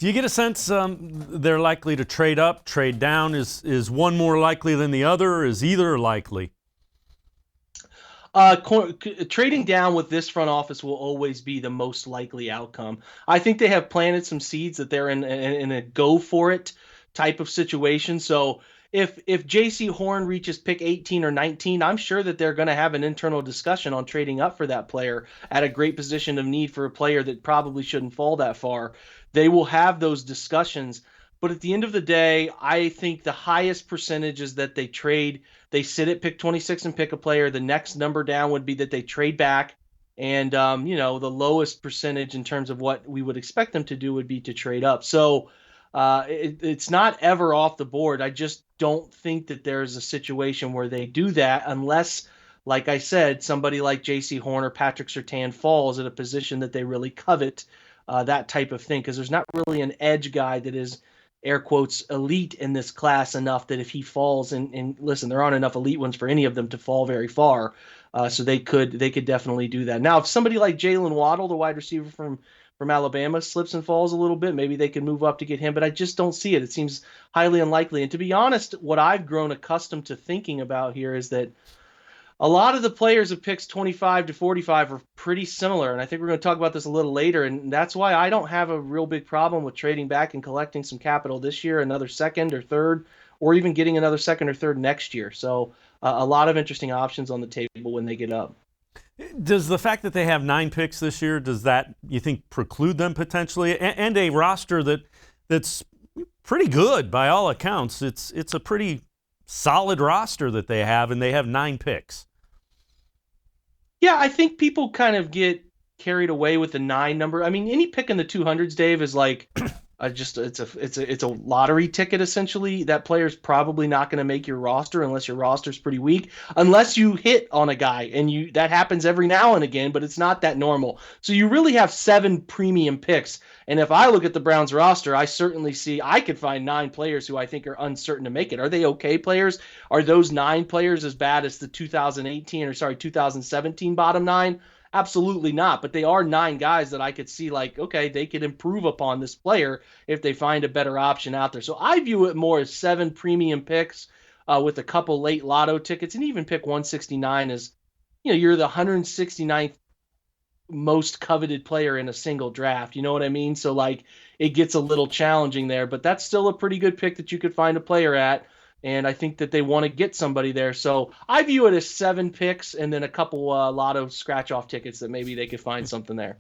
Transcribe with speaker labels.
Speaker 1: Do you get a sense they're likely to trade up, trade down? Is one more likely than the other, or is either likely?
Speaker 2: Trading down with this front office will always be the most likely outcome. I think they have planted some seeds that they're in a go for it type of situation. So if J.C. Horn reaches pick 18 or 19, I'm sure that they're going to have an internal discussion on trading up for that player at a great position of need for a player that probably shouldn't fall that far. They will have those discussions. But at the end of the day, I think the highest percentage is that they sit at pick 26 and pick a player. The next number down would be that they trade back. And, the lowest percentage in terms of what we would expect them to do would be to trade up. So it's not ever off the board. I just don't think that there's a situation where they do that unless, like I said, somebody like J.C. Horn or Patrick Surtain falls at a position that they really covet, that type of thing. Because there's not really an edge guy that is air quotes elite in this class enough that if he falls and listen, there aren't enough elite ones for any of them to fall very far. So they could definitely do that. Now, if somebody like Jalen Waddle, the wide receiver from Alabama, slips and falls a little bit, maybe they can move up to get him. But I just don't see it. It seems highly unlikely. And to be honest, what I've grown accustomed to thinking about here is that a lot of the players of picks 25 to 45 are pretty similar. And I think we're going to talk about this a little later. And that's why I don't have a real big problem with trading back and collecting some capital this year, another second or third, or even getting another second or third next year. So a lot of interesting options on the table when they get up.
Speaker 1: Does the fact that they have 9 picks this year, does that, you think, preclude them potentially? And a roster that's pretty good by all accounts. It's a pretty solid roster that they have, and they have 9 picks.
Speaker 2: Yeah, I think people kind of get carried away with the 9 number. I mean, any pick in the 200s, Dave, is like it's a lottery ticket essentially. That player's probably not going to make your roster unless your roster's pretty weak, unless you hit on a guy, and that happens every now and again, but it's not that normal. So you really have 7 premium picks. And if I look at the Browns roster, I certainly see I could find 9 players who I think are uncertain to make it. Are they okay players? Are those 9 players as bad as the 2017 bottom 9? Absolutely not. But they are 9 guys that I could see like, okay, they could improve upon this player if they find a better option out there. So I view it more as 7 premium picks with a couple late lotto tickets, and even pick 169 as, you're the 169th most coveted player in a single draft. You know what I mean? So like it gets a little challenging there, but that's still a pretty good pick that you could find a player at. And I think that they want to get somebody there. So I view it as 7 picks and then a couple lotto scratch off tickets that maybe they could find something there.